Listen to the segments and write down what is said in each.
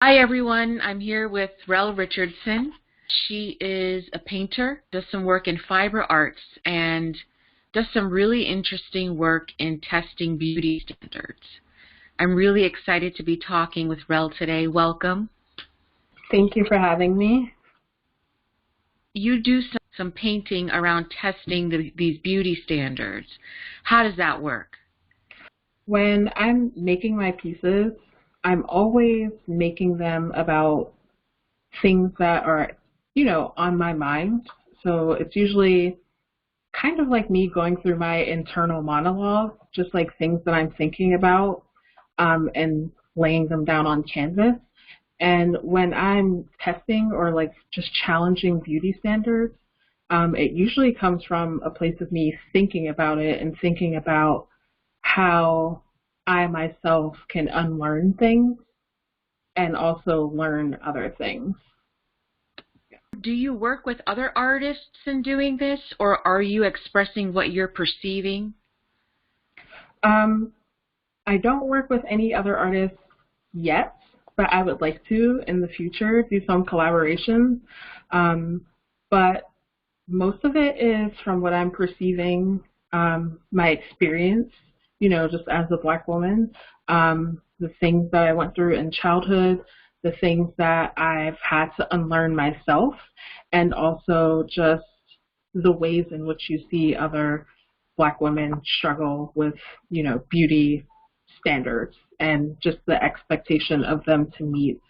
Hi everyone, I'm here with Rell Richardson. She is a painter, does some work in fiber arts, and does some really interesting work in testing beauty standards. I'm really excited to be talking with Rell today. Welcome. Thank you for having me. You do some painting around testing these beauty standards. How does that work? When I'm making my pieces, I'm always making them about things that are, on my mind. So it's usually kind of like me going through my internal monologue, just like things that I'm thinking about, and laying them down on canvas. And when I'm testing or like just challenging beauty standards, it usually comes from a place of me thinking about it and thinking about how I myself can unlearn things and also learn other things. Do you work with other artists in doing this, or are you expressing what you're perceiving? I don't work with any other artists yet, but I would like to in the future do some collaborations. But most of it is from what I'm perceiving, my experience, just as a Black woman, the things that I went through in childhood, the things that I've had to unlearn myself, and also just the ways in which you see other Black women struggle with, beauty standards and just the expectation of them to meet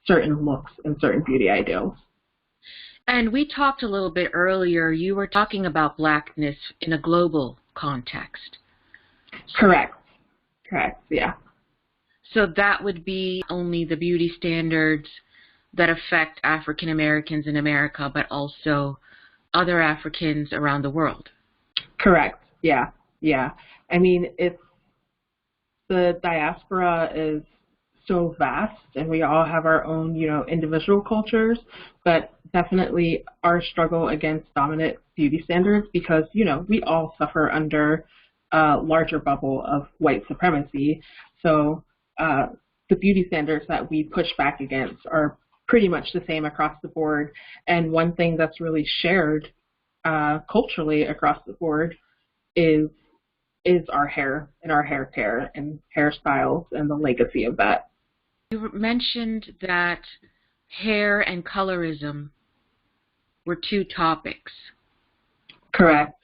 certain looks and certain beauty ideals. And we talked a little bit earlier, you were talking about Blackness in a global context. Correct, yeah. So that would be only the beauty standards that affect African Americans in America, but also other Africans around the world. Correct, yeah. I mean, the diaspora is so vast, and we all have our own, individual cultures, but definitely our struggle against dominant beauty standards because, we all suffer under a larger bubble of white supremacy. So the beauty standards that we push back against are pretty much the same across the board. And one thing that's really shared culturally across the board is our hair and our hair care and hairstyles and the legacy of that. You mentioned that hair and colorism were two topics. Correct.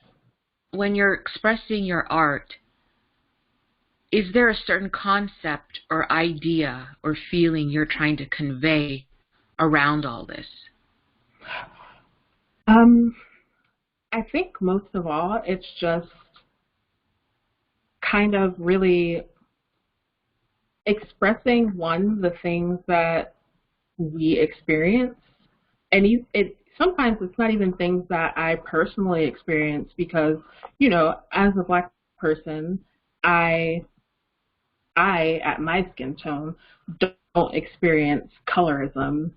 When you're expressing your art, is there a certain concept or idea or feeling you're trying to convey around all this? I think most of all, it's just kind of really expressing, the things that we experience. And sometimes it's not even things that I personally experience because, as a Black person, I at my skin tone, don't experience colorism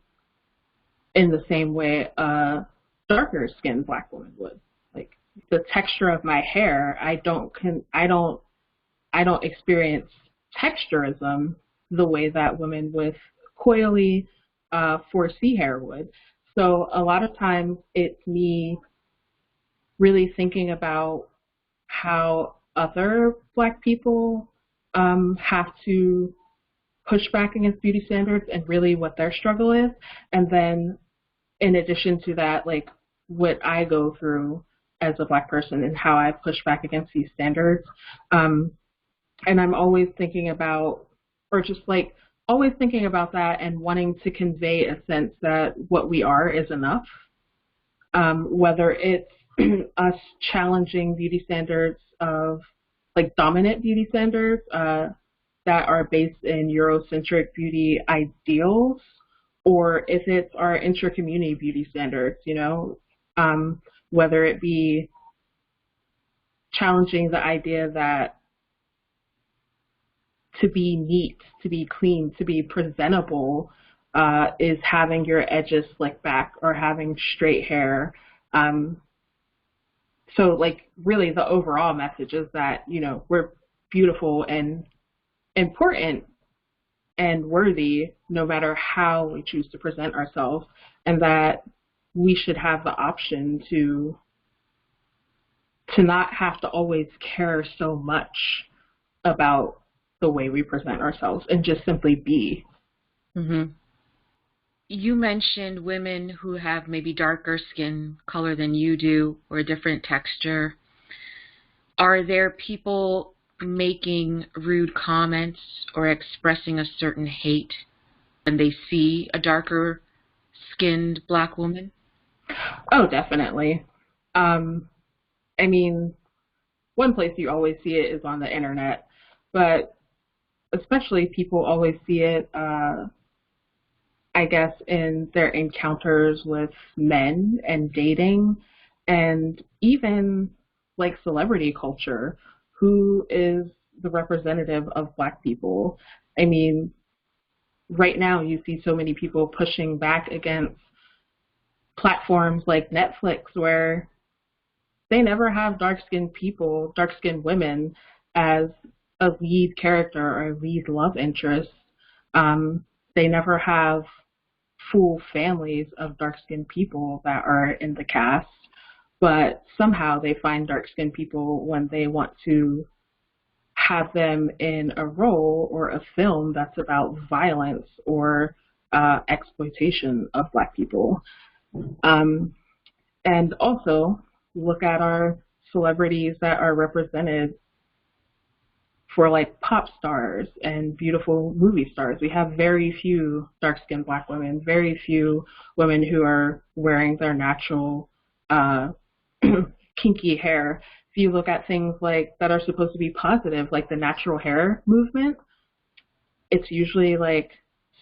in the same way a darker skinned Black woman would. Like the texture of my hair, I don't experience texturism the way that women with coily 4C hair would. So a lot of times it's me really thinking about how other Black people have to push back against beauty standards and really what their struggle is. And then in addition to that, like what I go through as a Black person and how I push back against these standards. And I'm always thinking about, or just like always thinking about that and wanting to convey a sense that what we are is enough. Whether it's us challenging beauty standards of like dominant beauty standards that are based in Eurocentric beauty ideals, or if it's our intra-community beauty standards, whether it be challenging the idea that to be neat, to be clean, to be presentable is having your edges slicked back or having straight hair. So like really the overall message is that, we're beautiful and important and worthy no matter how we choose to present ourselves, and that we should have the option to not have to always care so much about the way we present ourselves and just simply be. Mm-hmm. You mentioned women who have maybe darker skin color than you do or a different texture. Are there people making rude comments or expressing a certain hate when they see a darker skinned Black woman? Oh, definitely. I mean, one place you always see it is on the internet, but especially people always see it, I guess, in their encounters with men and dating, and even like celebrity culture. Who is the representative of Black people? I mean, right now you see so many people pushing back against platforms like Netflix where they never have dark-skinned people, dark-skinned women as a lead character or a lead love interest. They never have full families of dark-skinned people that are in the cast, but somehow they find dark-skinned people when they want to have them in a role or a film that's about violence or exploitation of Black people. And also look at our celebrities that are represented for like pop stars and beautiful movie stars. We have very few dark-skinned Black women, very few women who are wearing their natural kinky hair. If you look at things like that are supposed to be positive, like the natural hair movement, it's usually like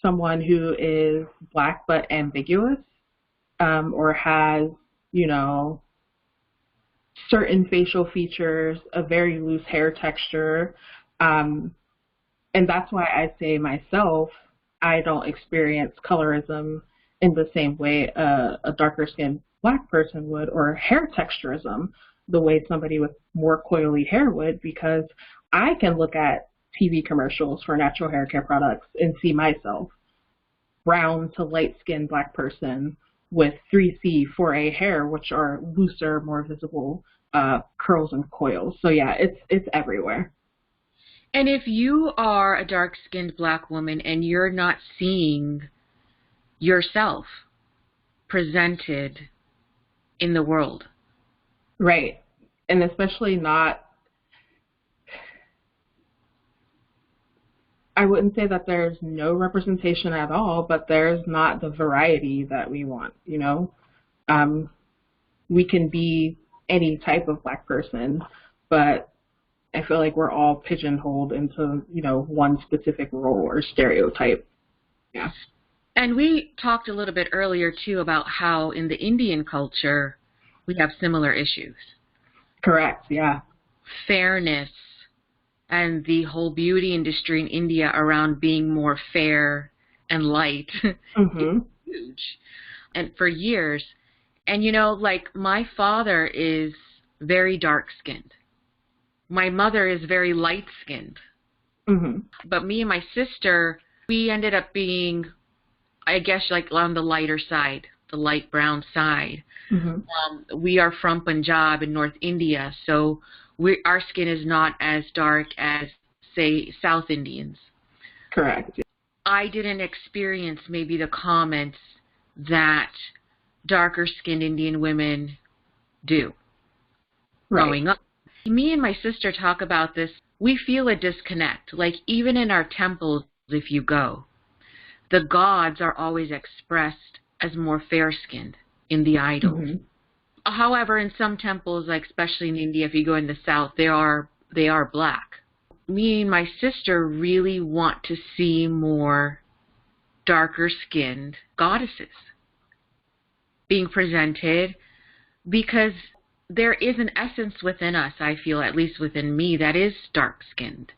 someone who is Black but ambiguous, or has, you know, certain facial features, a very loose hair texture. And that's why I say myself, I don't experience colorism in the same way a darker skinned Black person would, or hair texturism the way somebody with more coily hair would, because I can look at TV commercials for natural hair care products and see myself, brown to light skinned Black person with 3C, 4A hair, which are looser, more visible curls and coils. So yeah, it's everywhere. And if you are a dark-skinned Black woman and you're not seeing yourself presented in the world. Right. And especially not, I wouldn't say that there's no representation at all, but there's not the variety that we want, you know? We can be any type of Black person, but I feel like we're all pigeonholed into, you know, one specific role or stereotype. Yeah. And we talked a little bit earlier, too, about how in the Indian culture, we have similar issues. Correct, yeah. Fairness and the whole beauty industry in India around being more fair and light Mm-hmm. is huge. And for years, and you know, like my father is very dark-skinned. My mother is very light-skinned. Mm-hmm. But me and my sister, we ended up being, I guess, like on the lighter side, the light brown side. Mm-hmm. We are from Punjab in North India, so our skin is not as dark as, say, South Indians. Correct. I didn't experience maybe the comments that darker-skinned Indian women do growing up. Me and my sister talk about this. We feel a disconnect. Like even in our temples, if you go, the gods are always expressed as more fair-skinned in the idols. Mm-hmm. However, in some temples, like especially in India, if you go in the south, they are Black. Me and my sister really want to see more darker-skinned goddesses being presented, because there is an essence within us, I feel, at least within me, that is dark-skinned.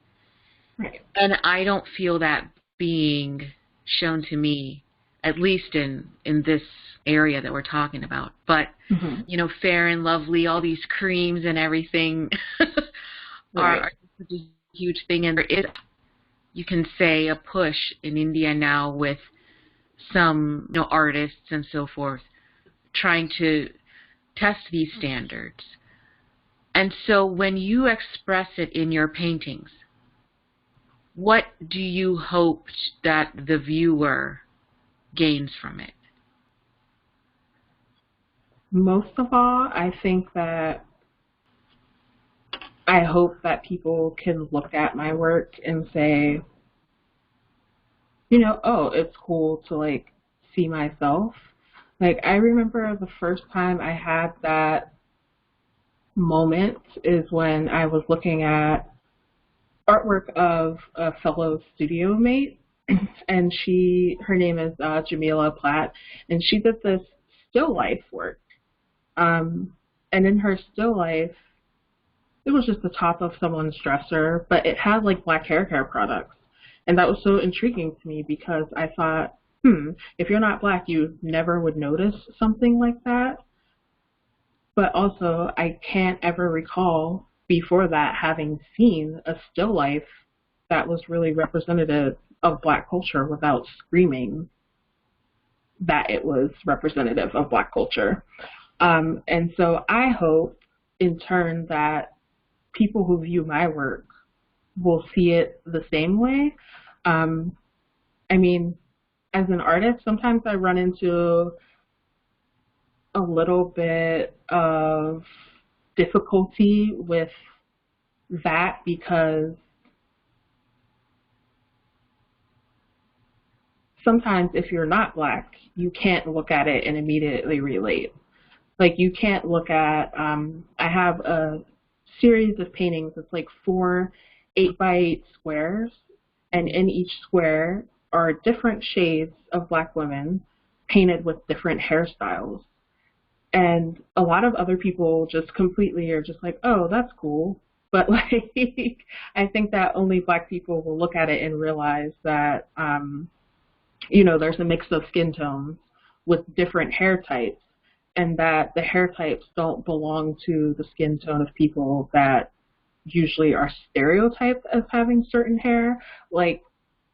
Right. And I don't feel that being shown to me, at least in this area that we're talking about. But, Mm-hmm. you know, Fair and Lovely, all these creams and everything are such a huge thing. And there is you can say, a push in India now with some artists and so forth trying to test these standards. And so when you express it in your paintings, what do you hope that the viewer gains from it? Most of all, I think that I hope that people can look at my work and say, oh, it's cool to like see myself. Like, I remember the first time I had that moment is when I was looking at artwork of a fellow studio mate, and her name is Jamila Platt, and she did this still life work. And in her still life, it was just the top of someone's dresser, but it had like black hair care products. And that was so intriguing to me because I thought, if you're not black, you never would notice something like that. But also, I can't ever recall before that having seen a still life that was really representative of black culture without screaming that it was representative of black culture. And so I hope, in turn, that people who view my work will see it the same way. I mean, as an artist, sometimes I run into a little bit of difficulty with that because sometimes if you're not black, you can't look at it and immediately relate. Like, you can't look at, I have a series of paintings. It's like 4 8x8 squares, and in each square are different shades of black women painted with different hairstyles. And a lot of other people just completely are just like, oh, that's cool. But like, I think that only black people will look at it and realize that, there's a mix of skin tones with different hair types, and that the hair types don't belong to the skin tone of people that usually are stereotyped as having certain hair. Like,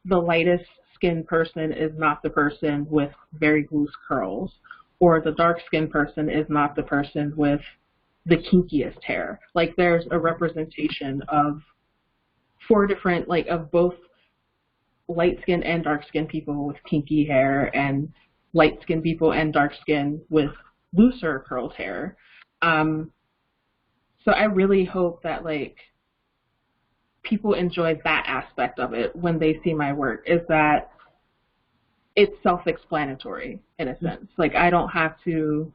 the lightest skinned person is not the person with very loose curls, or the dark skinned person is not the person with the kinkiest hair. Like, there's a representation of 4 different, like, of both light-skinned and dark-skinned people with kinky hair, and light-skinned people and dark-skinned with looser curled hair. So I really hope that, like, people enjoy that aspect of it when they see my work, is that it's self-explanatory in a sense. Like, I don't have to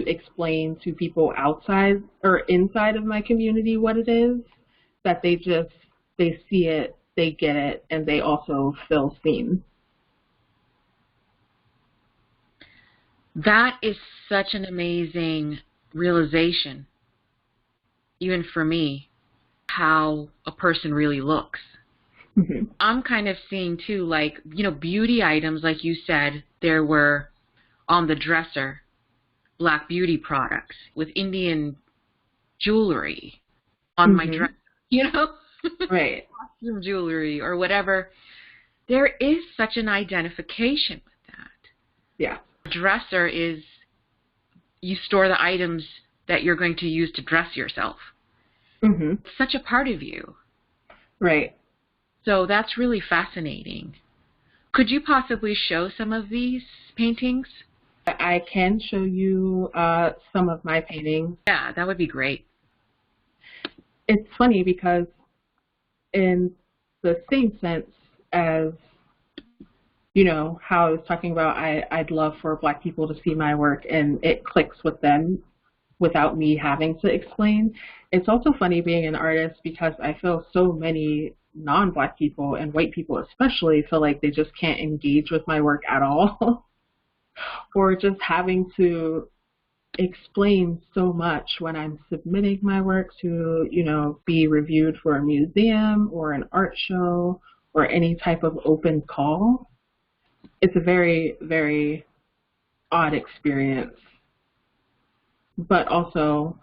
explain to people outside or inside of my community what it is, that they see it, they get it, and they also feel seen. That is such an amazing realization, even for me, how a person really looks. Mm-hmm. I'm kind of seeing too, like, beauty items, like you said, there were on the dresser, black beauty products with Indian jewelry on my dresser, Right. Costume jewelry or whatever. There is such an identification with that. Yeah. Dresser is, you store the items that you're going to use to dress yourself. Mm-hmm. It's such a part of you. Right. So that's really fascinating. Could you possibly show some of these paintings? I can show you some of my paintings. Yeah, that would be great. It's funny because in the same sense as, how I was talking about, I'd love for black people to see my work and it clicks with them without me having to explain. It's also funny being an artist because I feel so many non-black people, and white people especially, feel like they just can't engage with my work at all. Or just having to explain so much when I'm submitting my work to, be reviewed for a museum or an art show or any type of open call. It's a very, very odd experience. But also,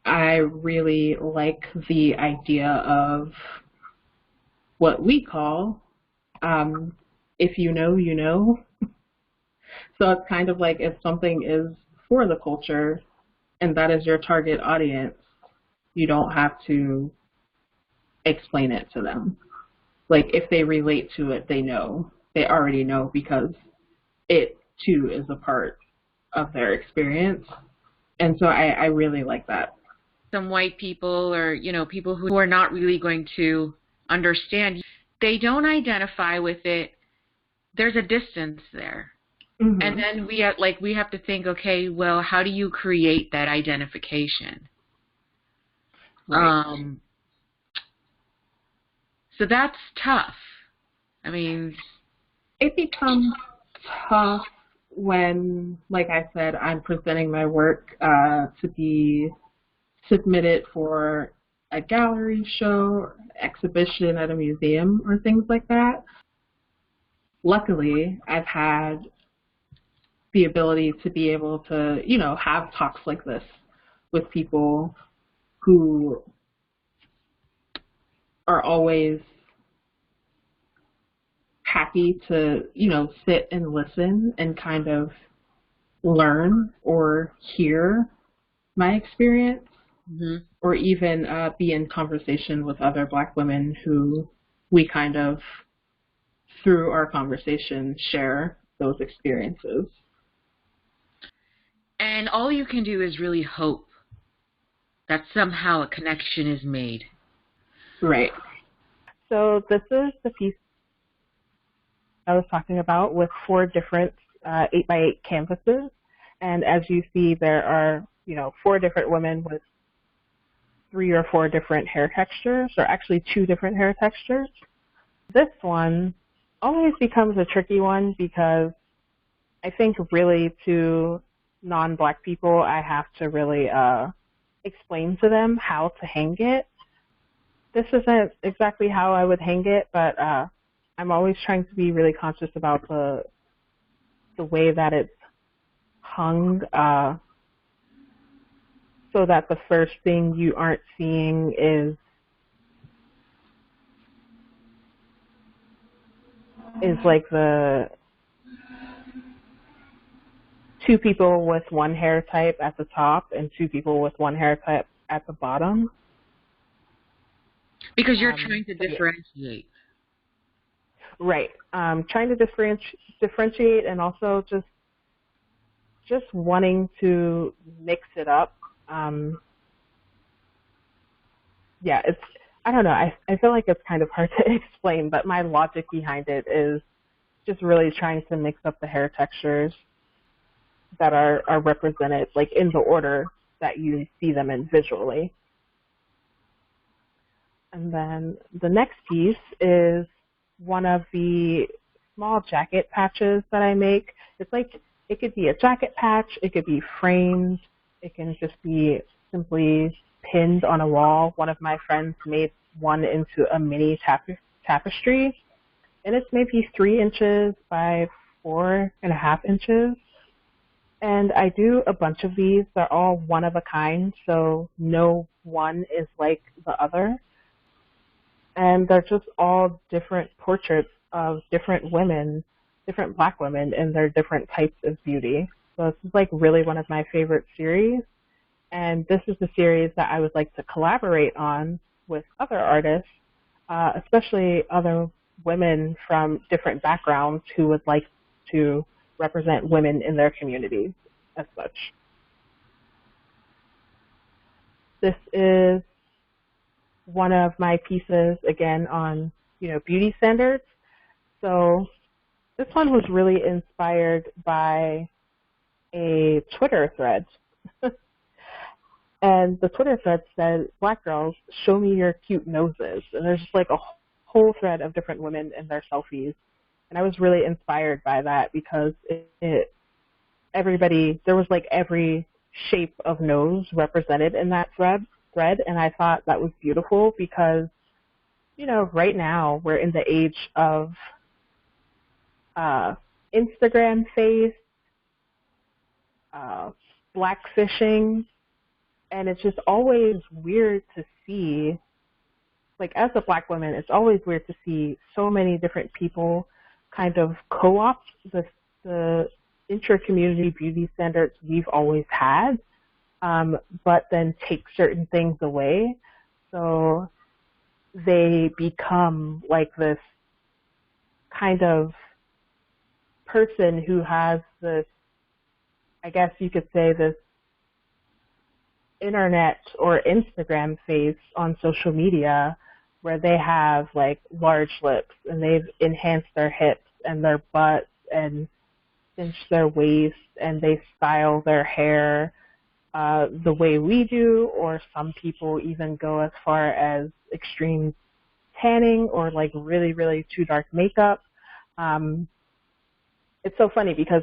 I really like the idea of what we call, if you know, you know. So it's kind of like if something is for the culture and that is your target audience, you don't have to explain it to them. Like if they relate to it, they know. They already know because it too is a part of their experience. And so I really like that. Some white people or, people who are not really going to understand, they don't identify with it. There's a distance there. Mm-hmm. And then we have to think, okay, well, how do you create that identification? Right. So that's tough. I mean, it becomes tough when, like I said, I'm presenting my work to be submitted for a gallery show, exhibition at a museum, or things like that. Luckily, I've had the ability to be able to, have talks like this with people who are always happy to, sit and listen and kind of learn or hear my experience, mm-hmm. or even be in conversation with other Black women who we kind of, through our conversation, share those experiences. And all you can do is really hope that somehow a connection is made. Right. So this is the piece I was talking about with 4 different 8x8 canvases. And as you see, there are, 4 different women with 3 or 4 different hair textures, or actually 2 different hair textures. This one always becomes a tricky one because I think really to non-Black people, I have to really explain to them how to hang it. This isn't exactly how I would hang it, but I'm always trying to be really conscious about the way that it's hung, so that the first thing you aren't seeing is like the 2 people with one hair type at the top and 2 people with one hair type at the bottom. Because you're trying to differentiate. Right. Trying to differentiate and also just wanting to mix it up. I don't know. I feel like it's kind of hard to explain, but my logic behind it is just really trying to mix up the hair textures that are represented, like in the order that you see them in visually. And then the next piece is one of the small jacket patches that I make. It's like, it could be a jacket patch, it could be framed, it can just be simply pinned on a wall. One of my friends made one into a mini tapestry, and it's maybe 3 inches by 4.5 inches. And I do a bunch of these. They're all one of a kind, so no one is like the other. And they're just all different portraits of different women, different Black women, and their different types of beauty. So this is like really one of my favorite series. And this is the series that I would like to collaborate on with other artists, especially other women from different backgrounds who would like to represent women in their communities as such. This is one of my pieces, again, on, beauty standards. So this one was really inspired by a Twitter thread. And the Twitter thread said, "Black girls, show me your cute noses." And there's just like a whole thread of different women and their selfies. And I was really inspired by that because there was like every shape of nose represented in that thread. And I thought that was beautiful because, right now we're in the age of Instagram face, blackfishing, And it's just always weird to see, like as a Black woman, it's always weird to see so many different people kind of co-opt the intra-community beauty standards we've always had, but then take certain things away. So they become like this kind of person who has this, I guess you could say, this internet or Instagram face on social media where they have like large lips and they've enhanced their hips and their butts and cinched their waist, and they style their hair the way we do, or some people even go as far as extreme tanning or like really, really too dark makeup. It's so funny because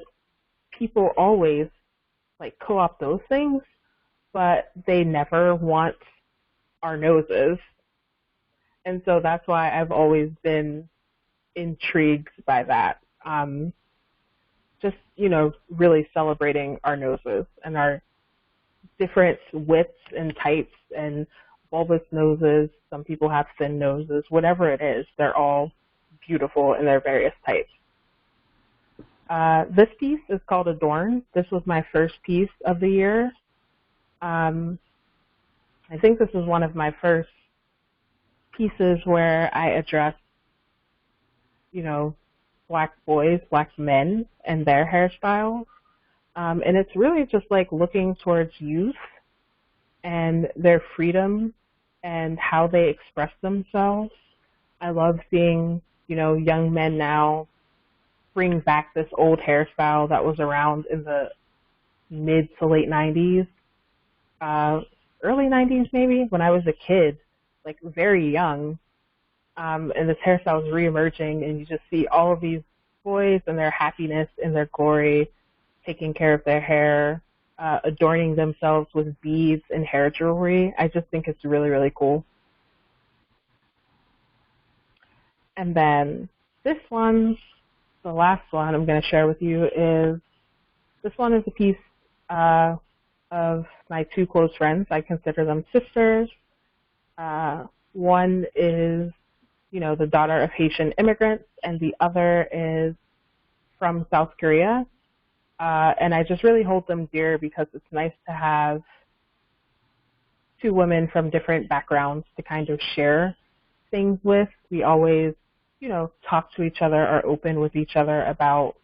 people always like co-opt those things, but they never want our noses. And so that's why I've always been intrigued by that. Just, you know, really celebrating our noses and our different widths and types and bulbous noses. Some people have thin noses. Whatever it is, they're all beautiful in their various types. This piece is called Adorn. This was my first piece of the year. I think this is one of my first pieces where I address, you know, Black boys, Black men, and their hairstyles. And it's really just like looking towards youth and their freedom and how they express themselves. I love seeing, you know, young men now bring back this old hairstyle that was around in the mid to late 90s, early 90s maybe, when I was a kid, like very young. And this hairstyle is reemerging, and you just see all of these boys and their happiness and their glory, taking care of their hair, adorning themselves with beads and hair jewelry. I just think it's really, really cool. And then this one, the last one I'm going to share with you is, this one is a piece of my two close friends. I consider them sisters. One is, you know, the daughter of Haitian immigrants, and the other is from South Korea. And I just really hold them dear because it's nice to have two women from different backgrounds to kind of share things with. We always, you know, talk to each other, are open with each other about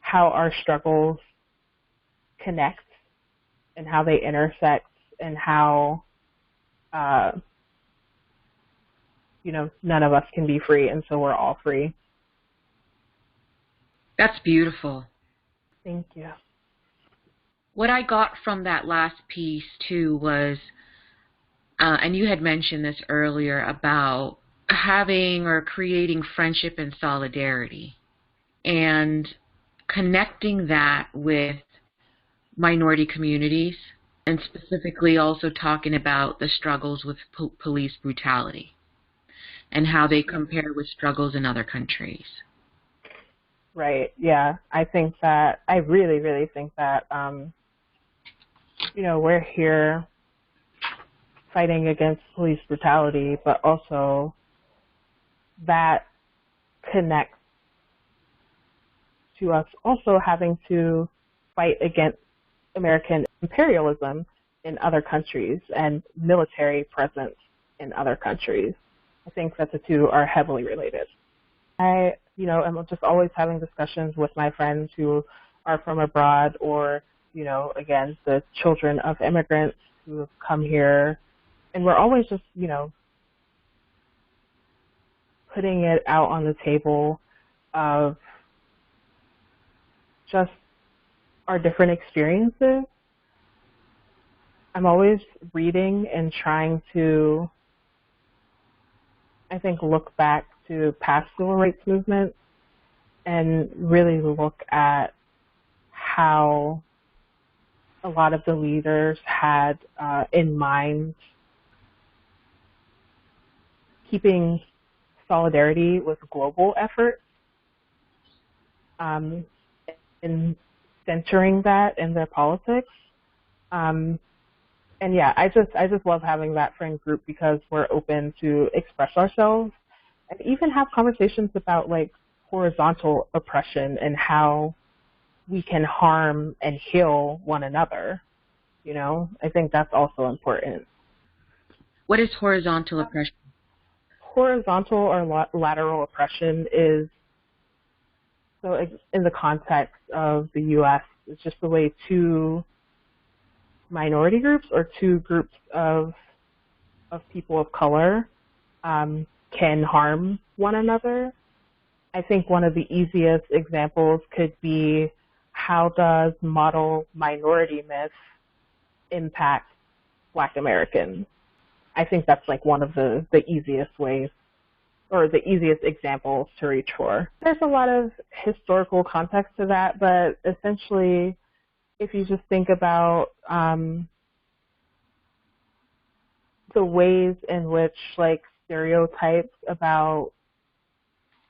how our struggles connect and how they intersect and how, you know, none of us can be free, and so we're all free. That's beautiful. Thank you. What I got from that last piece, too, was, and you had mentioned this earlier, about having or creating friendship and solidarity and connecting that with minority communities, and specifically also talking about the struggles with police brutality and how they compare with struggles in other countries. Right, yeah. I think that, I really, really think that, you know, we're here fighting against police brutality, but also that connects to us also having to fight against American imperialism in other countries and military presence in other countries. I think that the two are heavily related. I, you know, am just always having discussions with my friends who are from abroad, or, you know, again, the children of immigrants who have come here, and we're always just, you know, putting it out on the table of just our different experiences. I'm always reading and trying to, I think, look back to past civil rights movements and really look at how a lot of the leaders had in mind keeping solidarity with global efforts, and centering that in their politics. And yeah, I just love having that friend group because we're open to express ourselves and even have conversations about like horizontal oppression and how we can harm and heal one another. You know, I think that's also important. What is horizontal oppression? Horizontal or lateral oppression is, so in the context of the U.S., it's just the way two minority groups or two groups of people of color can harm one another. I think one of the easiest examples could be, how does model minority myth impact Black Americans? I think that's like one of the easiest ways or the easiest examples to reach for. There's a lot of historical context to that, but essentially, if you just think about the ways in which like stereotypes about,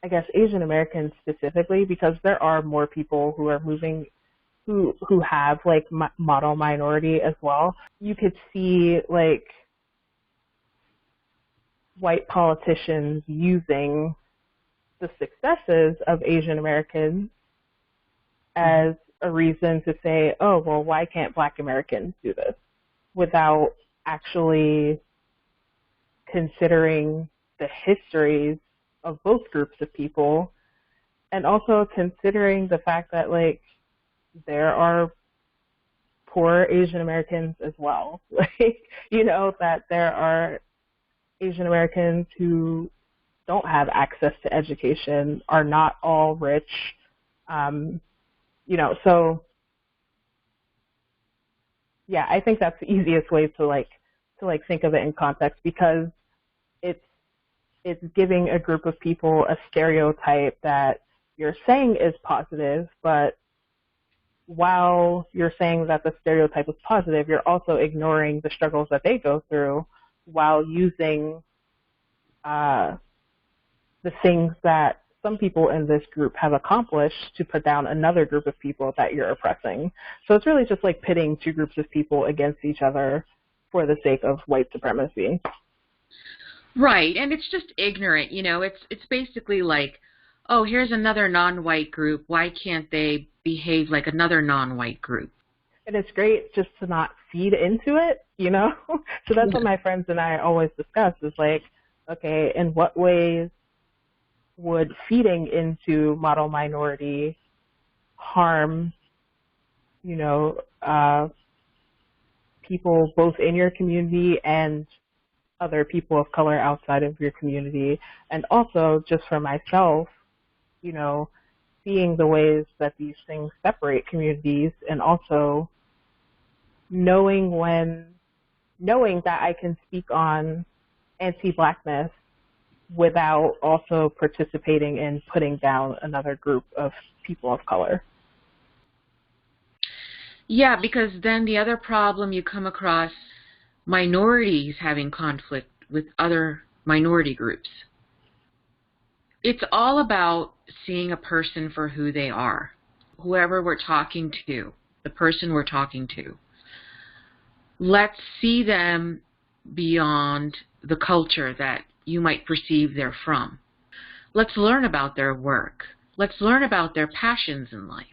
I guess, Asian Americans specifically, because there are more people who are moving who have like model minority as well. You could see like white politicians using the successes of Asian Americans as a reason to say, oh, well, why can't Black Americans do this, without actually considering the histories of both groups of people, and also considering the fact that like there are poor Asian Americans as well. Like, you know, that there are Asian Americans who don't have access to education, are not all rich, you know, so yeah, I think that's the easiest way to think of it in context, because it's giving a group of people a stereotype that you're saying is positive, but while you're saying that the stereotype is positive, you're also ignoring the struggles that they go through while using the things that some people in this group have accomplished to put down another group of people that you're oppressing. So it's really just like pitting two groups of people against each other for the sake of white supremacy. Right, and it's just ignorant, you know. It's basically like, oh, here's another non-white group. Why can't they behave like another non-white group? And it's great just to not feed into it, you know? So that's what my friends and I always discuss is like, okay, in what ways would feeding into model minority harm, you know, people both in your community and other people of color outside of your community? And also, just for myself, you know, seeing the ways that these things separate communities, and also knowing that I can speak on anti-Blackness without also participating in putting down another group of people of color. Yeah, because then the other problem you come across, minorities having conflict with other minority groups. It's all about seeing a person for who they are. Whoever we're talking to, the person we're talking to. Let's see them beyond the culture that you might perceive they're from. Let's learn about their work. Let's learn about their passions in life.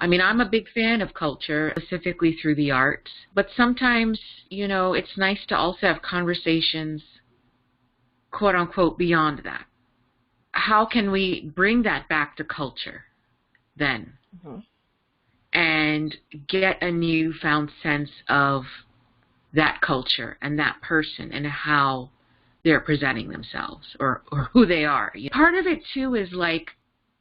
I mean, I'm a big fan of culture, specifically through the arts, but sometimes, you know, it's nice to also have conversations, quote unquote, beyond that. How can we bring that back to culture then? Mm-hmm. And get a newfound sense of that culture and that person and how they're presenting themselves or who they are. Part of it, too, is like,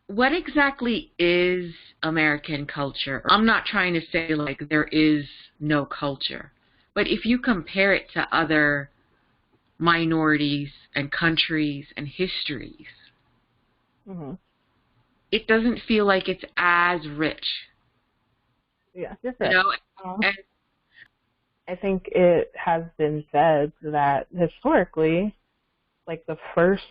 what exactly is American culture? I'm not trying to say, like, there is no culture. But if you compare it to other minorities and countries and histories, mm-hmm. It doesn't feel like it's as rich. Yeah, you're correct. You know, and I think it has been said that historically, like, the first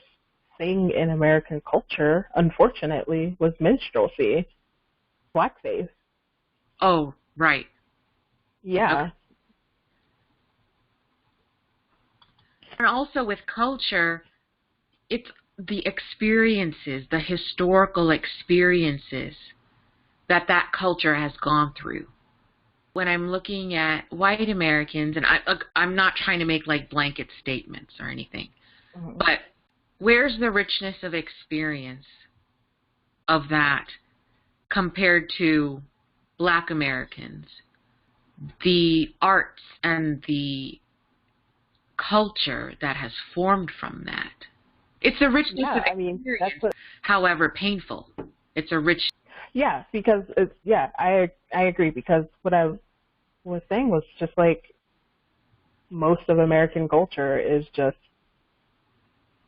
thing in American culture, unfortunately, was minstrelsy, blackface. Oh, right. Yeah. And also with culture, it's the experiences, the historical experiences that that culture has gone through. When I'm looking at white Americans, and I'm not trying to make like blanket statements or anything, but where's the richness of experience of that compared to Black Americans? The arts and the culture that has formed from that. It's a richness of experience, that's however painful. It's a rich. Yeah, because I agree, because what I was saying was just like most of American culture is just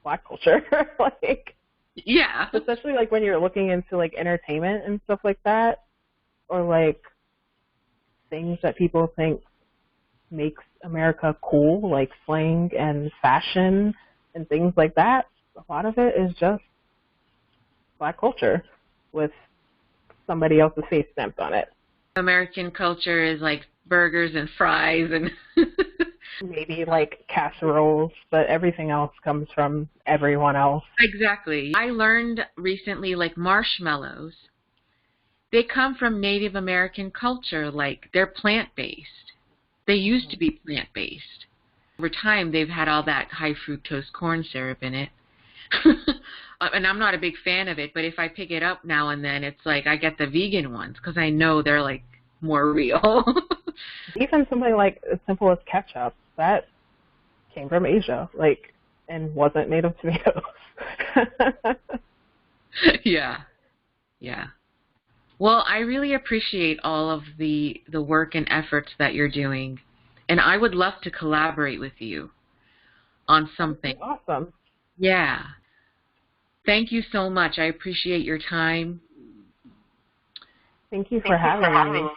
Black culture. Like, yeah, especially like when you're looking into like entertainment and stuff like that, or like things that people think makes America cool, like slang and fashion and things like that. A lot of it is just Black culture with somebody else's face stamped on it. American culture is like burgers and fries and maybe like casseroles, but everything else comes from everyone else. Exactly. I learned recently, like marshmallows, they come from Native American culture. Like, they're plant-based. They used to be plant-based. Over time, they've had all that high fructose corn syrup in it. And I'm not a big fan of it, but if I pick it up now and then, it's like I get the vegan ones because I know they're like more real. Even something like as simple as ketchup, that came from Asia, like, and wasn't made of tomatoes. Yeah. Yeah. Well, I really appreciate all of the work and efforts that you're doing, and I would love to collaborate with you on something. Awesome. Yeah. Thank you so much. I appreciate your time. Thank you for having me.